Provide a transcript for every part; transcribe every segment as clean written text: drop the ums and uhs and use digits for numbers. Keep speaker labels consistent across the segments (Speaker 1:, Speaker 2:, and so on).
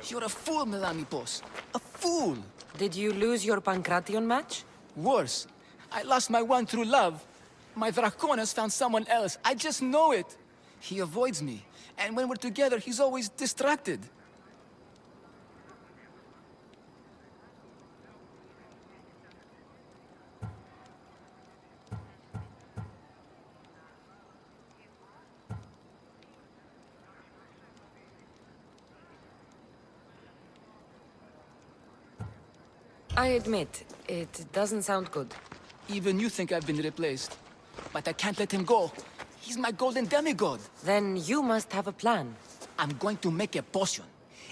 Speaker 1: You're a fool, Melanipos. A fool!
Speaker 2: Did you lose your Pancration match?
Speaker 1: Worse, I lost my one true love. My Draconis found someone else. I just know it. He avoids me, and when we're together, he's always distracted.
Speaker 2: I admit, it doesn't sound good.
Speaker 1: Even you think I've been replaced. But I can't let him go. He's my golden demigod.
Speaker 2: Then you must have a plan.
Speaker 1: I'm going to make a potion.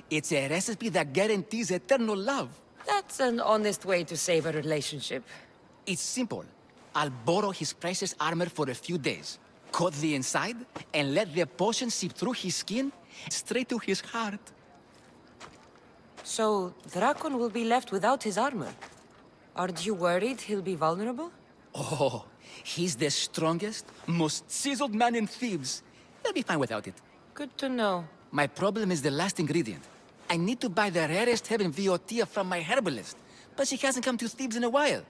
Speaker 1: It's a recipe that guarantees eternal love.
Speaker 2: That's an honest way to save a relationship.
Speaker 1: It's simple. I'll borrow his precious armor for a few days, coat the inside, and let the potion seep through his skin straight to his heart.
Speaker 2: So, Drakon will be left without his armor. Aren't you worried he'll be vulnerable?
Speaker 1: Oh, he's the strongest, most chiseled man in Thebes. He'll be fine without it.
Speaker 2: Good to know.
Speaker 1: My problem is the last ingredient. I need to buy the rarest herb in Viotia from my herbalist, but she hasn't come to Thebes in a while.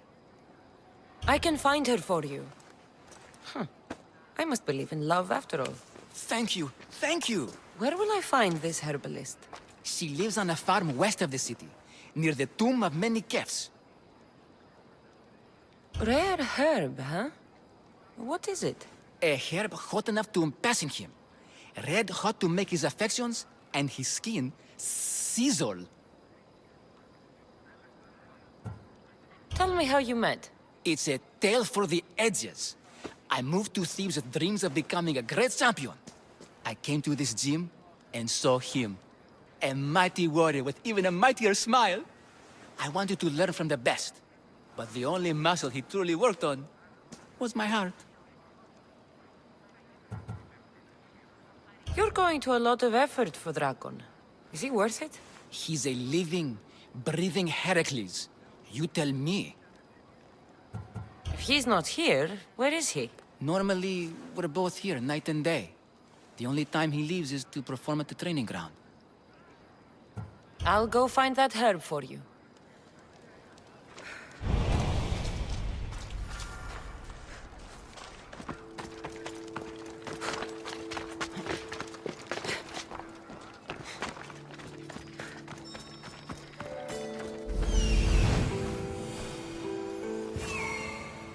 Speaker 2: I can find her for you. I must believe in love after all.
Speaker 1: Thank you, thank you.
Speaker 2: Where will I find this herbalist?
Speaker 1: She lives on a farm west of the city, near the tomb of many Kefs.
Speaker 2: Rare herb, huh? What is it?
Speaker 1: A herb hot enough to impassing him. Red hot to make his affections and his skin sizzle.
Speaker 2: Tell me how you met.
Speaker 1: It's a tale for the edges. I moved to Thebes with dreams of becoming a great champion. I came to this gym and saw him. A mighty warrior with even a mightier smile. I wanted to learn from the best. But the only muscle he truly worked on was my heart.
Speaker 2: You're going to a lot of effort for Drakon. Is he worth it?
Speaker 1: He's a living, breathing Heracles. You tell me.
Speaker 2: If he's not here, where is he?
Speaker 1: Normally, we're both here night and day. The only time he leaves is to perform at the training ground.
Speaker 2: I'll go find that herb for you.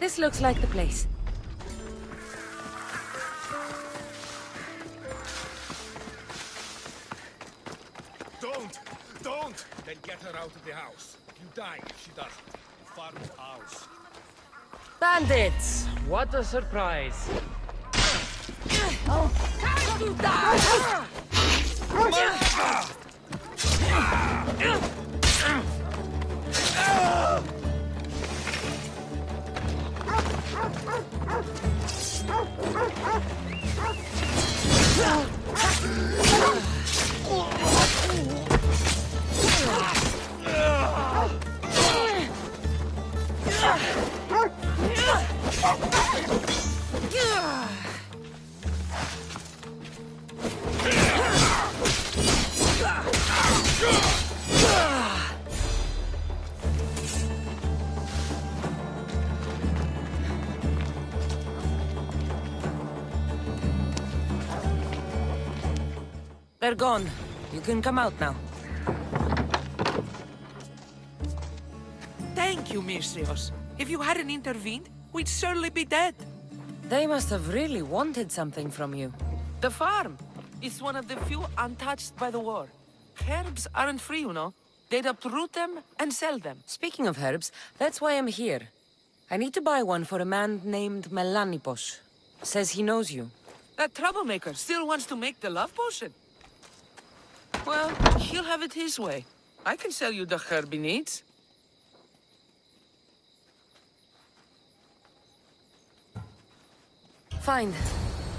Speaker 2: This looks like the place.
Speaker 3: Don't! Then get her out of the house. You die if she doesn't. The farm's ours.
Speaker 2: Bandits! What a surprise! Time to die! They're gone. You can come out now.
Speaker 4: Thank you, Misthios. If you hadn't intervened, we'd surely be dead.
Speaker 2: They must have really wanted something from you.
Speaker 4: The farm. It's one of the few untouched by the war. Herbs aren't free, you know. They'd uproot them and sell them.
Speaker 2: Speaking of herbs, that's why I'm here. I need to buy one for a man named Melanipos. Says he knows you.
Speaker 4: That troublemaker still wants to make the love potion. Well, he'll have it his way. I can sell you the herb he needs.
Speaker 2: Fine.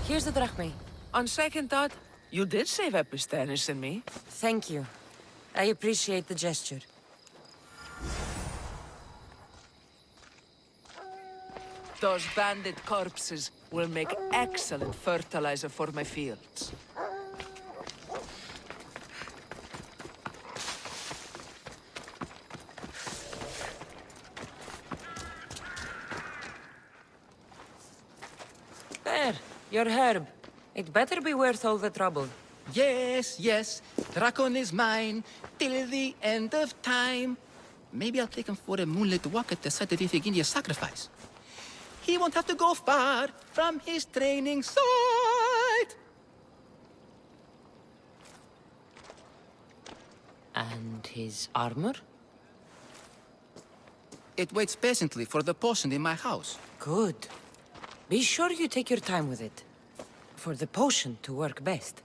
Speaker 2: Here's the drachmae.
Speaker 4: On second thought, you did save Epistenis and me.
Speaker 2: Thank you. I appreciate the gesture.
Speaker 4: Those bandit corpses will make excellent fertilizer for my fields.
Speaker 2: Your herb. It better be worth all the trouble.
Speaker 1: Yes, yes, Drakon is mine, till the end of time. Maybe I'll take him for a moonlit walk at the site of Iphigenia's sacrifice. He won't have to go far from his training site.
Speaker 2: And his armor?
Speaker 1: It waits patiently for the potion in my house.
Speaker 2: Good. Be sure you take your time with it. For the potion to work best.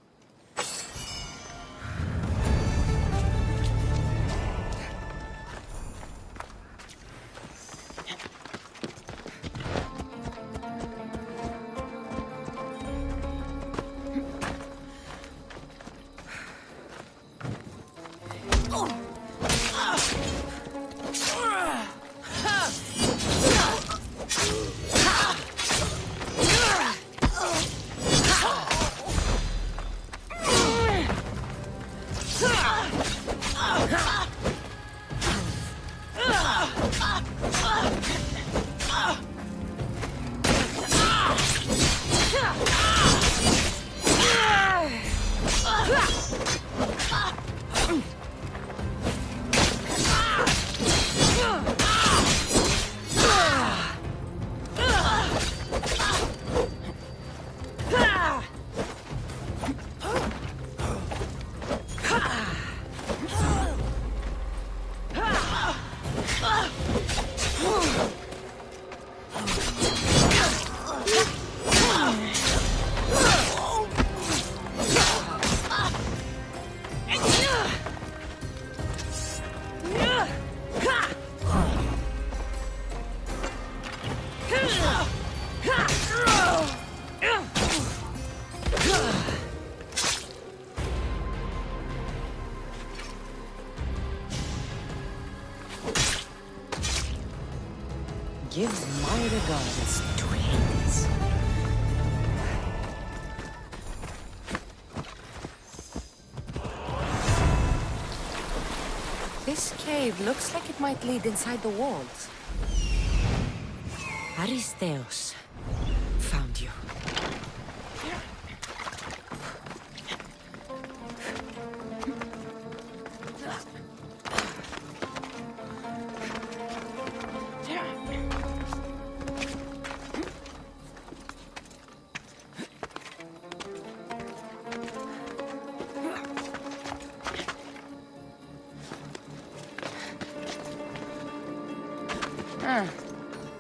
Speaker 2: Give my regards to Hades. This cave looks like it might lead inside the walls. Aristeos, found you.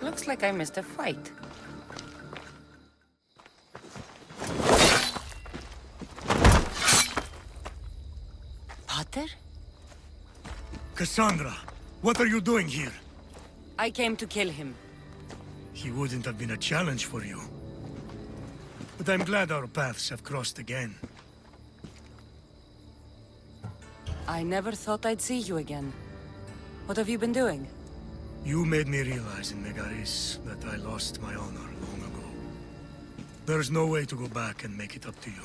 Speaker 2: Looks like I missed a fight. Potter?
Speaker 5: Kassandra, what are you doing here?
Speaker 2: I came to kill him.
Speaker 5: He wouldn't have been a challenge for you. But I'm glad our paths have crossed again.
Speaker 2: I never thought I'd see you again. What have you been doing?
Speaker 5: You made me realize in Megaris that I lost my honor long ago. There's no way to go back and make it up to you.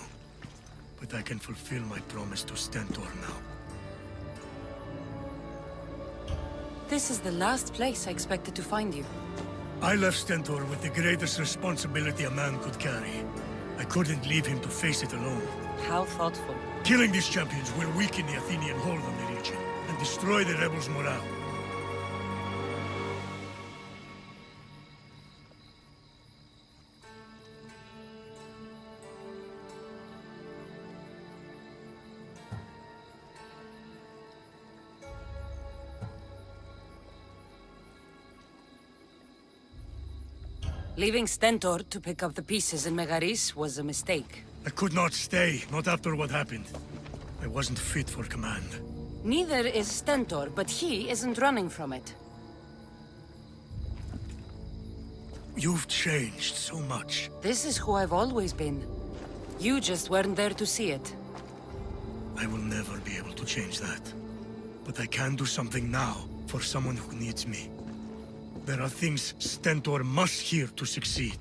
Speaker 5: But I can fulfill my promise to Stentor now.
Speaker 2: This is the last place I expected to find you.
Speaker 5: I left Stentor with the greatest responsibility a man could carry. I couldn't leave him to face it alone.
Speaker 2: How thoughtful.
Speaker 5: Killing these champions will weaken the Athenian hold on the region and destroy the rebels' morale.
Speaker 2: Leaving Stentor to pick up the pieces in Megaris was a mistake.
Speaker 5: I could not stay, not after what happened. I wasn't fit for command.
Speaker 2: Neither is Stentor, but he isn't running from it.
Speaker 5: You've changed so much.
Speaker 2: This is who I've always been. You just weren't there to see it.
Speaker 5: I will never be able to change that. But I can do something now for someone who needs me. There are things Stentor must hear to succeed.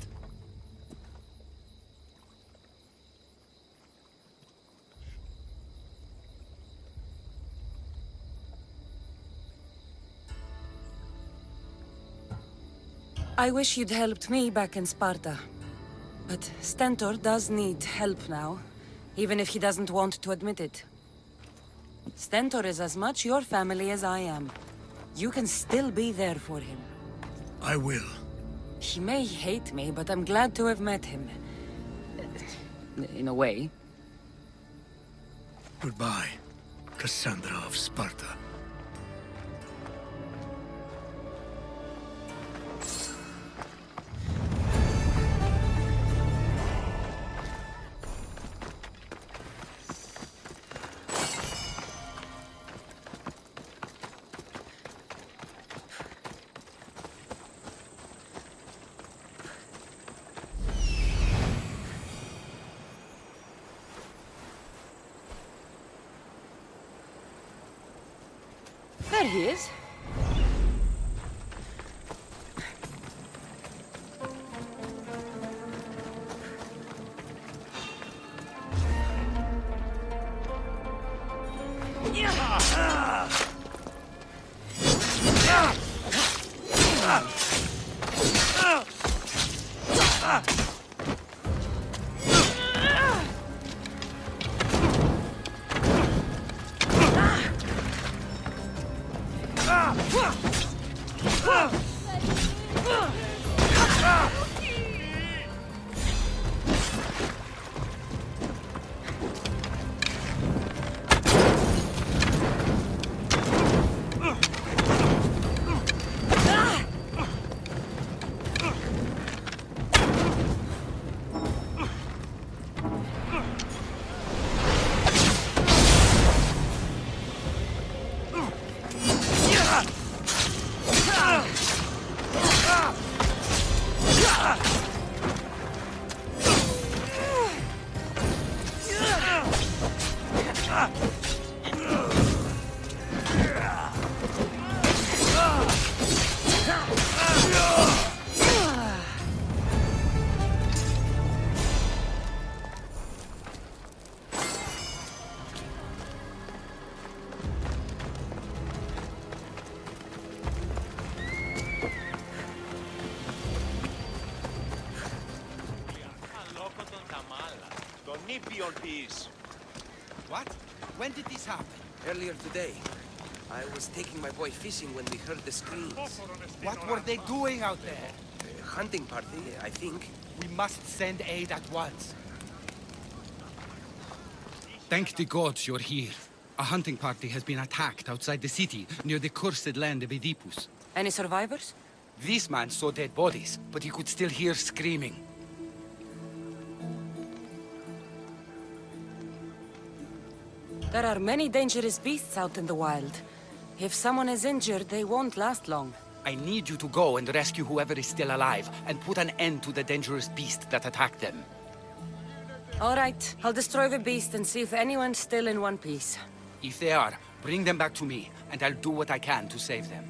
Speaker 2: I wish you'd helped me back in Sparta. But Stentor does need help now, even if he doesn't want to admit it. Stentor is as much your family as I am. You can still be there for him.
Speaker 5: I will.
Speaker 2: He may hate me, but I'm glad to have met him. In a way.
Speaker 5: Goodbye, Kassandra of Sparta.
Speaker 2: There he is.
Speaker 3: What? When did this happen?
Speaker 4: Earlier today, I was taking my boy fishing when we heard the screams.
Speaker 3: What were they doing out there?
Speaker 4: A hunting party, I think.
Speaker 3: We must send aid at once. Thank the gods you're here. A hunting party has been attacked outside the city, near the cursed land of Oedipus.
Speaker 2: Any survivors?
Speaker 3: This man saw dead bodies, but he could still hear screaming.
Speaker 2: There are many dangerous beasts out in the wild. If someone is injured, they won't last long.
Speaker 3: I need you to go and rescue whoever is still alive, and put an end to the dangerous beast that attacked them.
Speaker 2: All right, I'll destroy the beast and see if anyone's still in one piece.
Speaker 3: If they are, bring them back to me, and I'll do what I can to save them.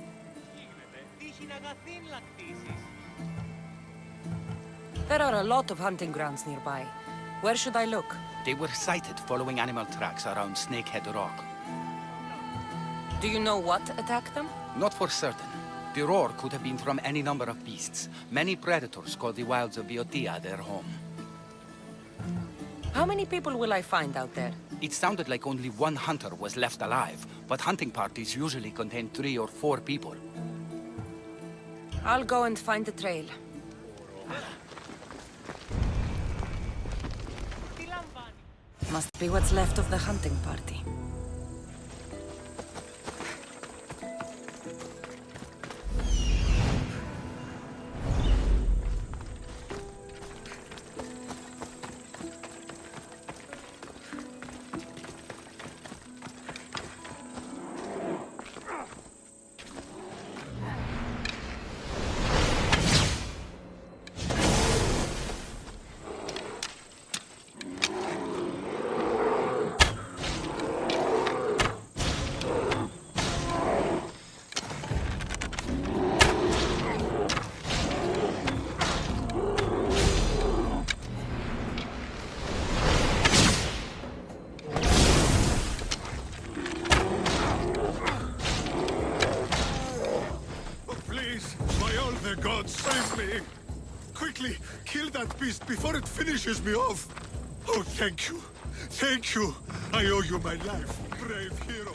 Speaker 2: There are a lot of hunting grounds nearby. Where should I look?
Speaker 3: They were sighted following animal tracks around Snakehead Rock.
Speaker 2: Do you know what attacked them?
Speaker 3: Not for certain. The roar could have been from any number of beasts. Many predators call the wilds of Boeotia their home.
Speaker 2: How many people will I find out there?
Speaker 3: It sounded like only one hunter was left alive, but hunting parties usually contain 3 or 4 people.
Speaker 2: I'll go and find the trail. Must be what's left of the hunting party.
Speaker 5: Please, by all the gods, save me! Quickly, kill that beast before it finishes me off. Oh, thank you. Thank you. I owe you my life, brave hero.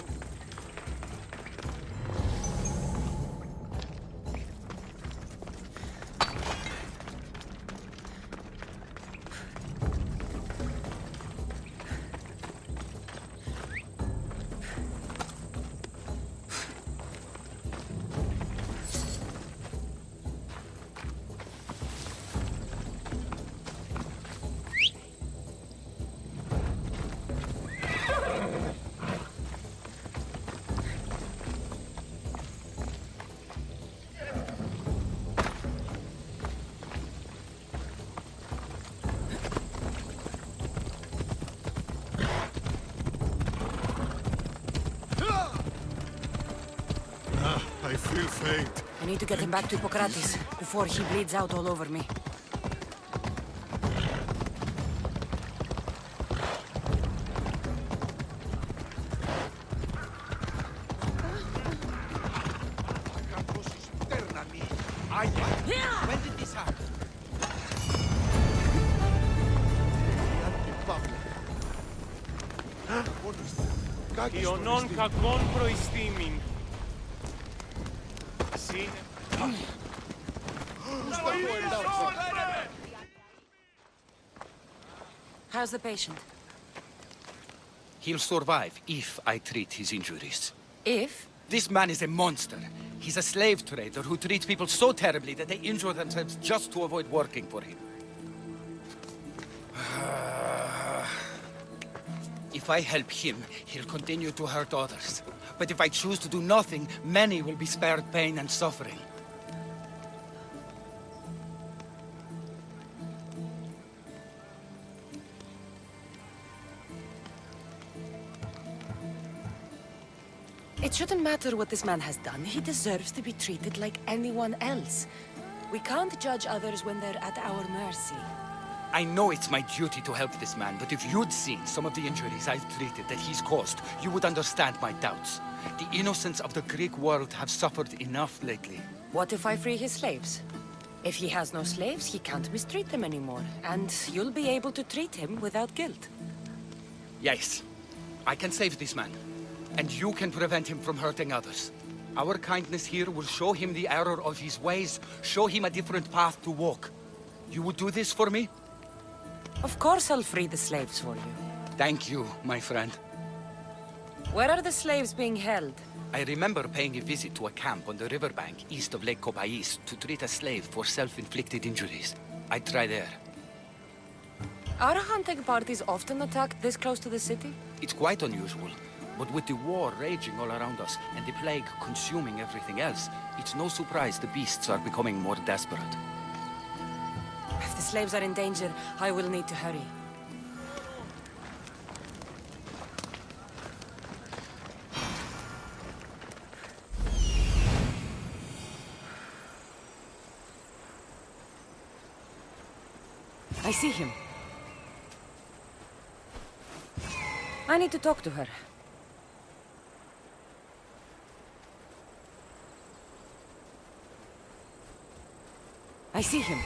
Speaker 5: I feel faint.
Speaker 2: I need to get him back to Hippocrates before he bleeds out all over me.
Speaker 3: When did this happen?
Speaker 6: Ιωνών κακών προϊστήμην. Συν...
Speaker 2: How's the patient?
Speaker 3: He'll survive if I treat his injuries.
Speaker 2: If?
Speaker 3: This man is a monster. He's a slave trader who treats people so terribly that they injure themselves just to avoid working for him. If I help him, he'll continue to hurt others. But if I choose to do nothing, many will be spared pain and suffering.
Speaker 2: It shouldn't matter what this man has done. He deserves to be treated like anyone else. We can't judge others when they're at our mercy.
Speaker 3: I know it's my duty to help this man, but if you'd seen some of the injuries I've treated that he's caused, you would understand my doubts. The innocents of the Greek world have suffered enough lately.
Speaker 2: What if I free his slaves? If he has no slaves, he can't mistreat them anymore, and you'll be able to treat him without guilt.
Speaker 3: Yes, I can save this man, and you can prevent him from hurting others. Our kindness here will show him the error of his ways, show him a different path to walk. You would do this for me?
Speaker 2: Of course I'll free the slaves for you.
Speaker 3: Thank you, my friend.
Speaker 2: Where are the slaves being held?
Speaker 3: I remember paying a visit to a camp on the riverbank east of Lake Copais to treat a slave for self-inflicted injuries. I'd try there.
Speaker 2: Are hunting parties often attacked this close to the city?
Speaker 3: It's quite unusual, but with the war raging all around us and the plague consuming everything else, it's no surprise the beasts are becoming more desperate.
Speaker 2: If the slaves are in danger, I will need to hurry. I see him. I need to talk to her. I see him.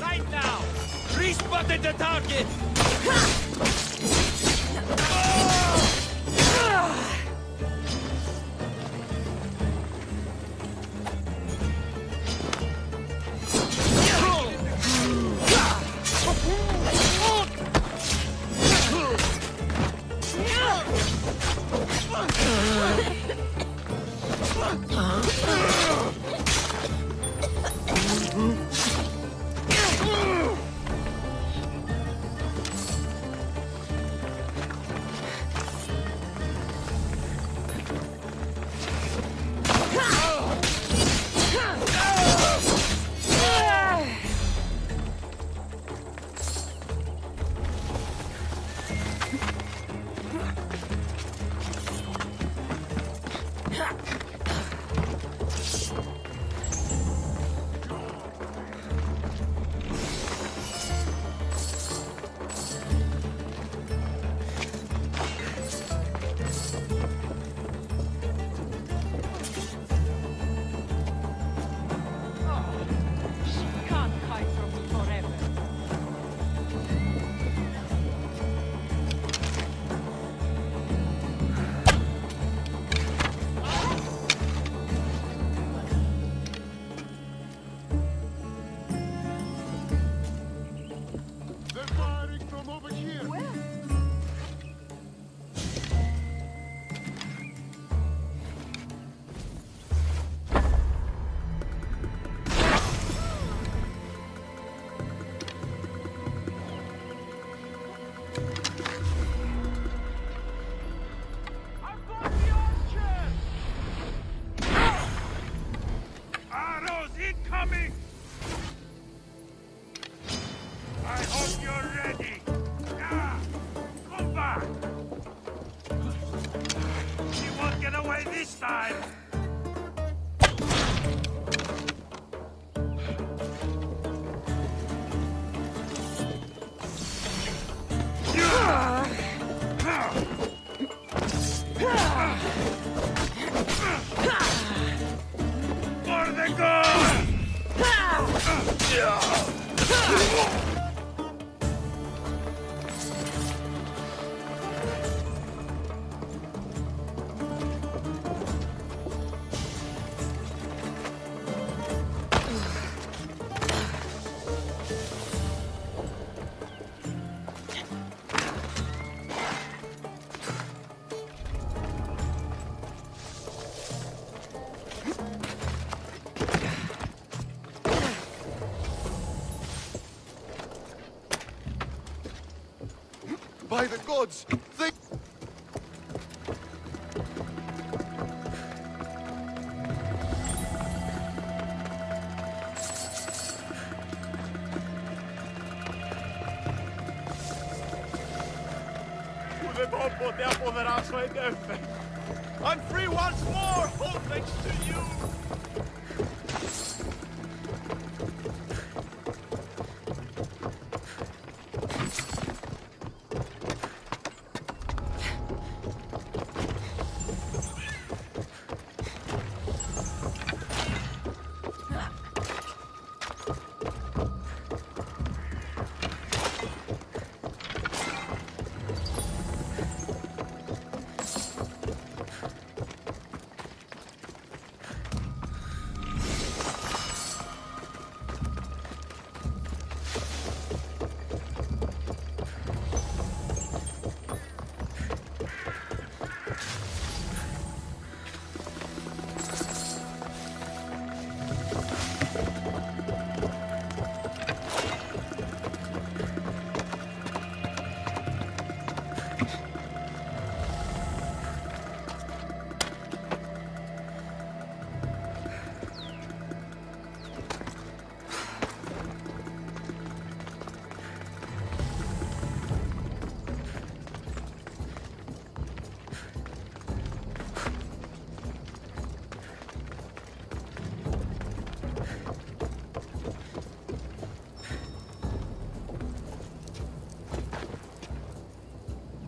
Speaker 6: Right now! Respotted the target! Arrows incoming! I hope you're ready. Ah, come back! She won't get away this time! For the goal!
Speaker 7: By the gods! They...
Speaker 6: I'm free once more, all thanks to you!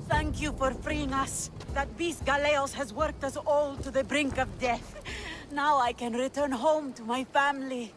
Speaker 8: Thank you for freeing us. That beast Galeos has worked us all to the brink of death. Now I can return home to my family.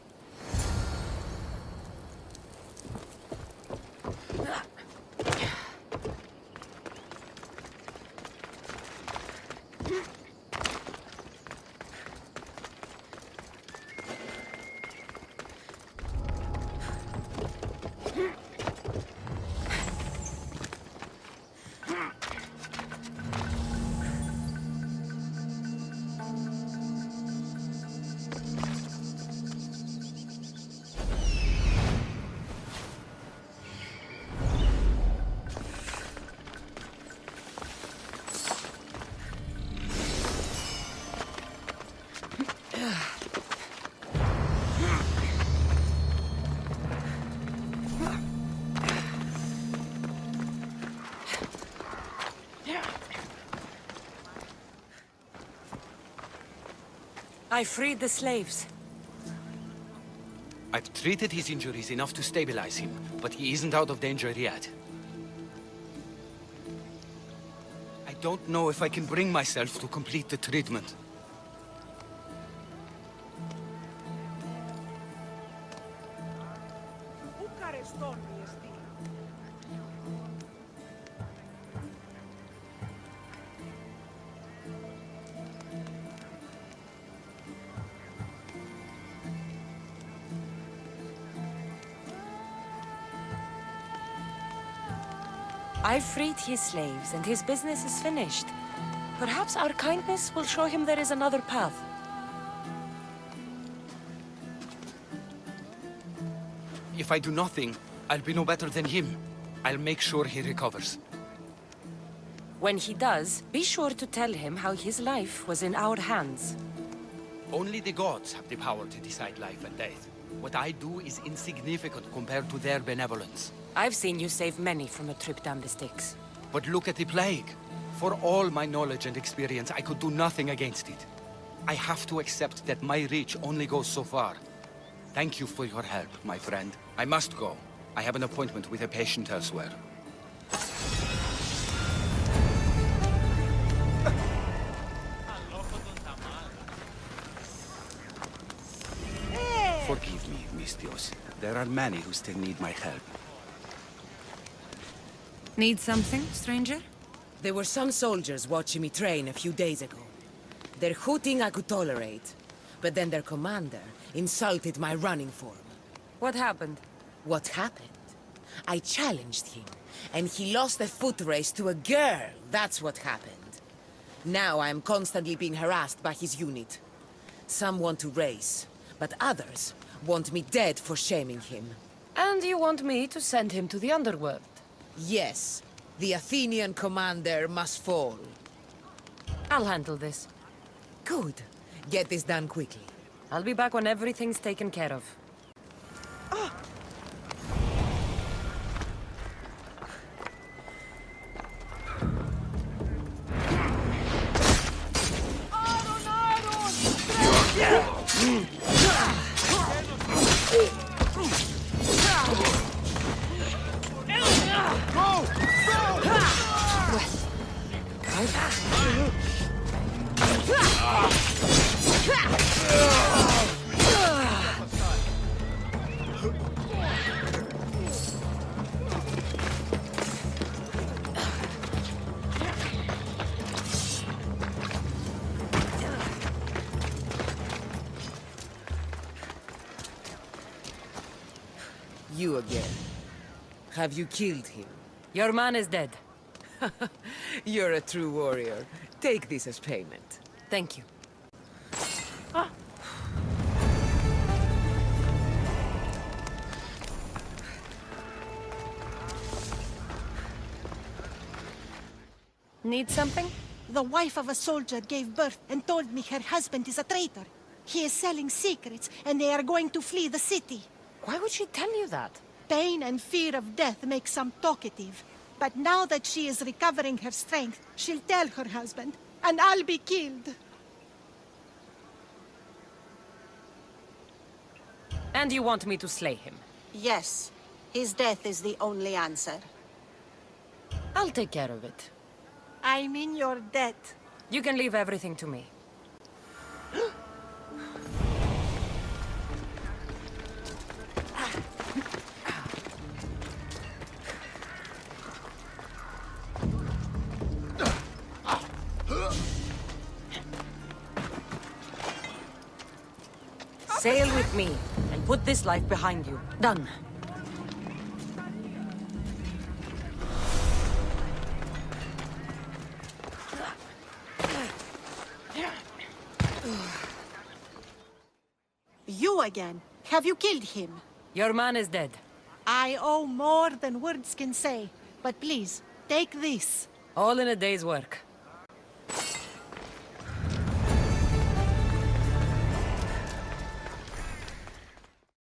Speaker 2: I freed the slaves.
Speaker 3: I've treated his injuries enough to stabilize him, but he isn't out of danger yet. I don't know if I can bring myself to complete the treatment.
Speaker 2: I've freed his slaves, and his business is finished. Perhaps our kindness will show him there is another path.
Speaker 3: If I do nothing, I'll be no better than him. I'll make sure he recovers.
Speaker 2: When he does, be sure to tell him how his life was in our hands.
Speaker 3: Only the gods have the power to decide life and death. What I do is insignificant compared to their benevolence.
Speaker 2: I've seen you save many from a trip down the Styx.
Speaker 3: But look at the plague. For all my knowledge and experience, I could do nothing against it. I have to accept that my reach only goes so far. Thank you for your help, my friend. I must go. I have an appointment with a patient elsewhere. Forgive me, Mistios. There are many who still need my help.
Speaker 2: Need something, stranger?
Speaker 9: There were some soldiers watching me train a few days ago. Their hooting I could tolerate, but then their commander insulted my running form.
Speaker 2: What happened?
Speaker 9: What happened? I challenged him, and he lost a foot race to a girl. That's what happened. Now I am constantly being harassed by his unit. Some want to race, but others want me dead for shaming him.
Speaker 2: And you want me to send him to the underworld?
Speaker 9: Yes, the Athenian commander must fall.
Speaker 2: I'll handle this.
Speaker 9: Good. Get this done quickly.
Speaker 2: I'll be back when everything's taken care of.
Speaker 9: You again. Have you killed him?
Speaker 2: Your man is dead.
Speaker 9: You're a true warrior. Take this as payment.
Speaker 2: Thank you. Need something?
Speaker 10: The wife of a soldier gave birth and told me her husband is a traitor. He is selling secrets, and they are going to flee the city.
Speaker 2: Why would she tell you that?
Speaker 10: Pain and fear of death make some talkative. But now that she is recovering her strength, she'll tell her husband, and I'll be killed.
Speaker 2: And you want me to slay him?
Speaker 8: Yes. His death is the only answer.
Speaker 2: I'll take care of it.
Speaker 10: I'm in your debt.
Speaker 2: You can leave everything to me. Sail with me, and put this life behind you. Done.
Speaker 10: You again. Have you killed him?
Speaker 2: Your man is dead.
Speaker 10: I owe more than words can say. But please, take this.
Speaker 2: All in a day's work.